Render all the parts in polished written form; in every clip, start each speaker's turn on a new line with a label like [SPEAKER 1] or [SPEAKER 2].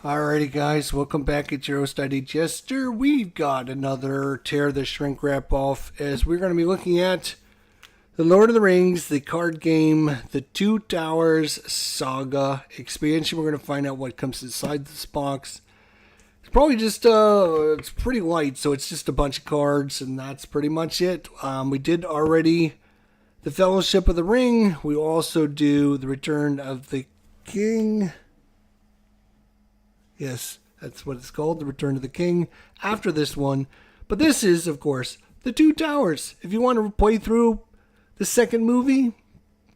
[SPEAKER 1] Alrighty guys, welcome back at your host ID Jester. We've got another Tear the Shrink Wrap Off as we're going to be looking at the Lord of the Rings, the card game, the Two Towers Saga expansion. We're going to find out what comes inside this box. It's probably just, it's pretty light, so it's just a bunch of cards and that's pretty much it. We did already the Fellowship of the Ring. We also do the Return of the King. Yes, that's what it's called, The Return of the King, after this one. But this is, of course, The Two Towers. If you want to play through the second movie,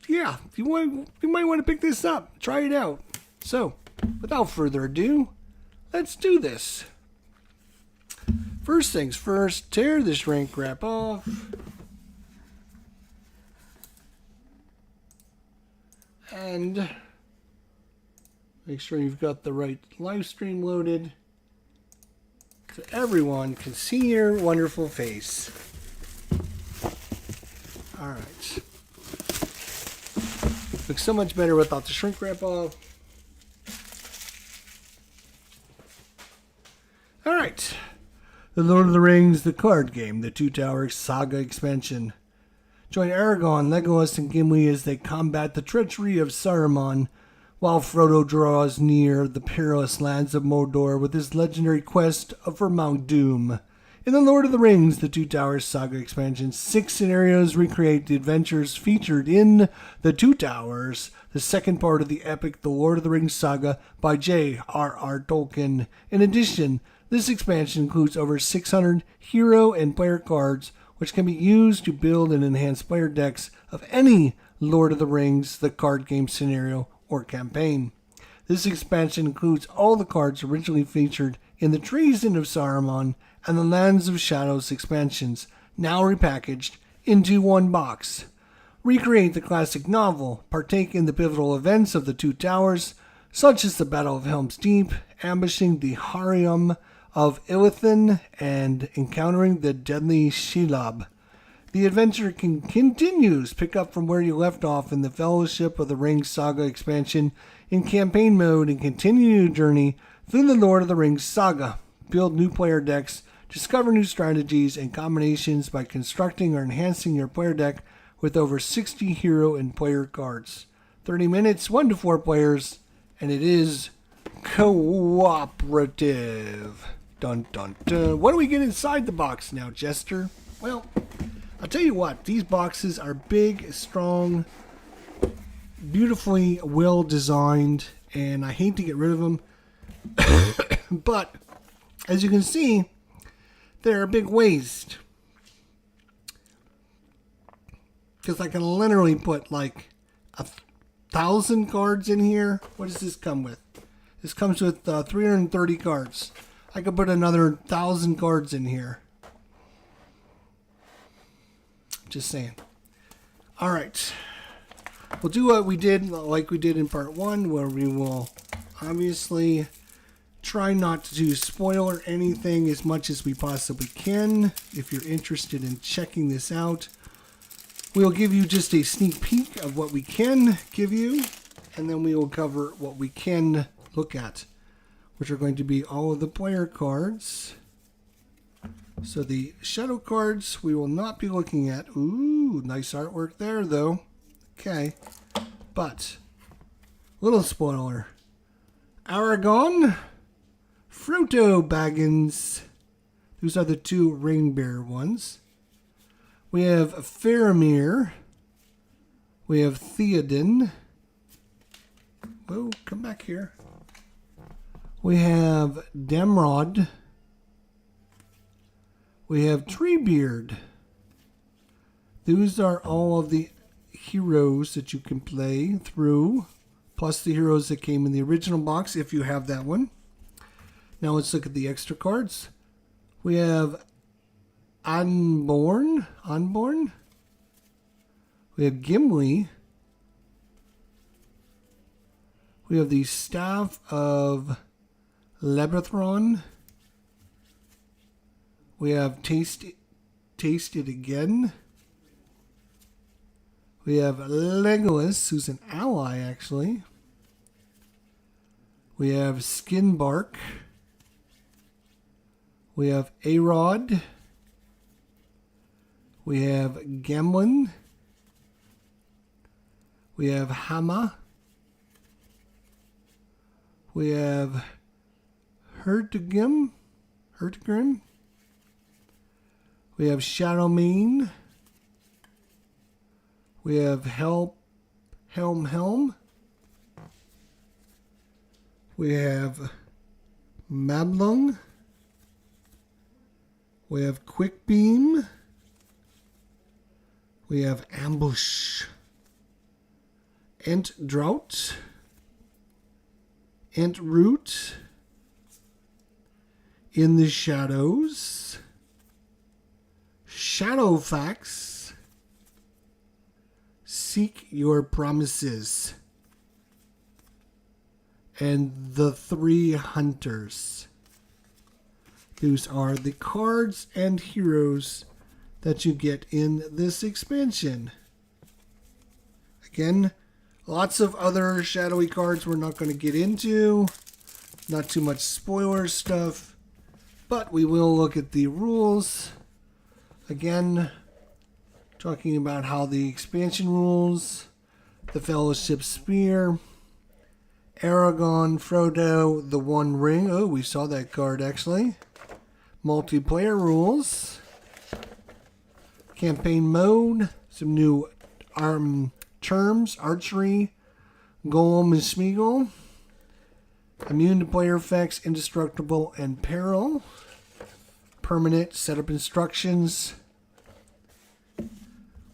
[SPEAKER 1] yeah, you might want to pick this up. Try it out. So, without further ado, let's do this. First things first, tear the shrink wrap off. And make sure you've got the right live stream loaded so everyone can see your wonderful face. Alright. Looks so much better without the shrink wrap off. Alright. The Lord of the Rings, the card game, the Two Towers Saga expansion. Join Aragorn, Legolas, and Gimli as they combat the treachery of Saruman, while Frodo draws near the perilous lands of Mordor with his legendary quest for Mount Doom. In The Lord of the Rings, the Two Towers Saga expansion, 6 scenarios recreate the adventures featured in The Two Towers, the second part of the epic The Lord of the Rings saga by J.R.R. Tolkien. In addition, this expansion includes over 600 hero and player cards, which can be used to build and enhance player decks of any Lord of the Rings, the card game scenario, or campaign. This expansion includes all the cards originally featured in the Treason of Saruman and the Lands of Shadows expansions, now repackaged into one box. Recreate the classic novel, partake in the pivotal events of the Two Towers, such as the Battle of Helm's Deep, ambushing the harem of Illithin, and encountering the deadly Shelob. The adventure continues. Pick up from where you left off in the Fellowship of the Ring Saga expansion in campaign mode and continue your journey through the Lord of the Rings saga. Build new player decks, discover new strategies and combinations by constructing or enhancing your player deck with over 60 hero and player cards. 30 minutes, 1 to 4 players, and it is cooperative. Dun dun dun. What do we get inside the box now, Jester? Well, I'll tell you what, these boxes are big, strong, beautifully well designed, and I hate to get rid of them. But, as you can see, they're a big waste. Because I can literally put like 1,000 cards in here. What does this come with? This comes with 330 cards. I could put another 1,000 cards in here. Just saying. Alright. We'll do what we did, like we did in part 1, where we will obviously try not to spoil anything as much as we possibly can. If you're interested in checking this out, we'll give you just a sneak peek of what we can give you, and then we will cover what we can look at, which are going to be all of the player cards. So the shadow cards we will not be looking at. Ooh, nice artwork there though. Okay. But, little spoiler. Aragorn, Frodo Baggins. Those are the 2 ring bearer ones. We have Faramir. We have Theoden. Whoa, come back here. We have Demrod. We have Treebeard. Those are all of the heroes that you can play through, plus the heroes that came in the original box if you have that one. Now let's look at the extra cards. We have Unborn. We have Gimli. We have the Staff of Lebethron. We have Taste It Again. We have Legolas, who's an ally, actually. We have Skin Bark. We have A-Rod. We have Gamlin. We have Hama. We have Hurtgrim. We have Shadowmane. We have Helm. We have Mablung. We have Quick Beam. We have Ambush. Ent Drought. Ent Root. In the Shadows. Shadowfax. Seek Your Promises. And the Three Hunters. Those are the cards and heroes that you get in this expansion. Again, lots of other shadowy cards we're not going to get into. Not too much spoiler stuff. But we will look at the rules. Again, talking about how the expansion rules, the Fellowship Spear, Aragon, Frodo, the One Ring. Oh, we saw that card actually. Multiplayer rules. Campaign mode. Some new terms. Archery. Golem and Smeagol. Immune to player effects. Indestructible and Peril. Permanent setup instructions.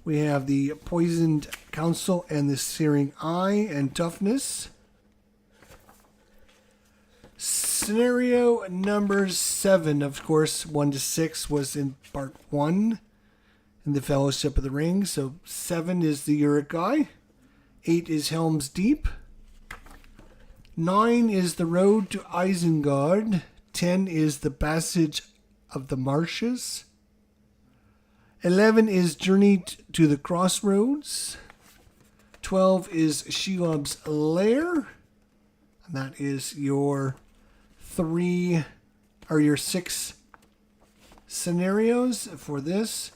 [SPEAKER 1] We have the Poisoned Council and the Searing Eye and Toughness. Scenario number 7, of course, 1 to 6 was in part 1 in the Fellowship of the Ring. So 7 is the Uruk-hai. 8 is Helm's Deep. 9 is the Road to Isengard. 10 is the Passage of the Marshes. 11 is Journey to the Crossroads. 12 is Shelob's Lair. And that is your 6 scenarios for this.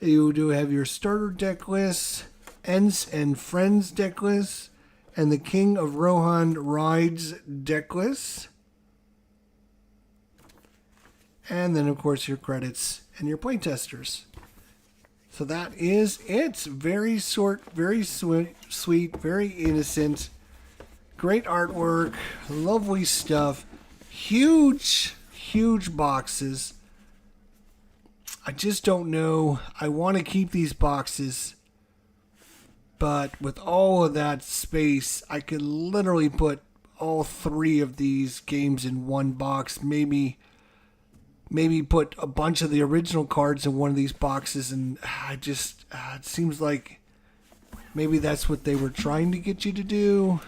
[SPEAKER 1] You do have your starter deck list, Ents and Friends deck list, and the King of Rohan Rides deck list. And then, of course, your credits and your playtesters. So that is it. Very short, very sweet, very innocent. Great artwork, lovely stuff. Huge boxes. I just don't know. I want to keep these boxes. But with all of that space, I could literally put all 3 of these games in one box. Maybe put a bunch of the original cards in one of these boxes. And it seems like maybe that's what they were trying to get you to do.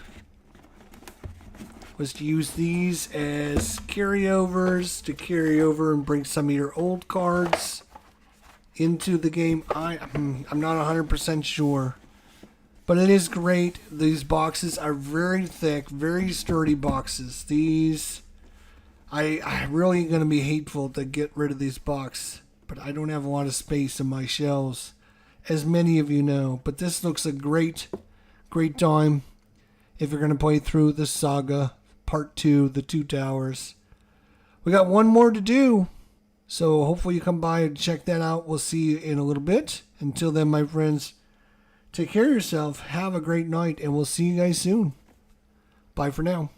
[SPEAKER 1] Was to use these as carryovers to carry over and bring some of your old cards into the game. I'm not 100% sure, but it is great. These boxes are very thick, very sturdy boxes. These, I really going to be hateful to get rid of these boxes, but I don't have a lot of space in my shelves, as many of you know. But this looks a great time if you're going to play through the Saga Part 2, the Two Towers. We got one more to do, so hopefully you come by and check that out. We'll see you in a little bit. Until then, my friends, take care of yourself, have a great night, and we'll see you guys soon. Bye for now.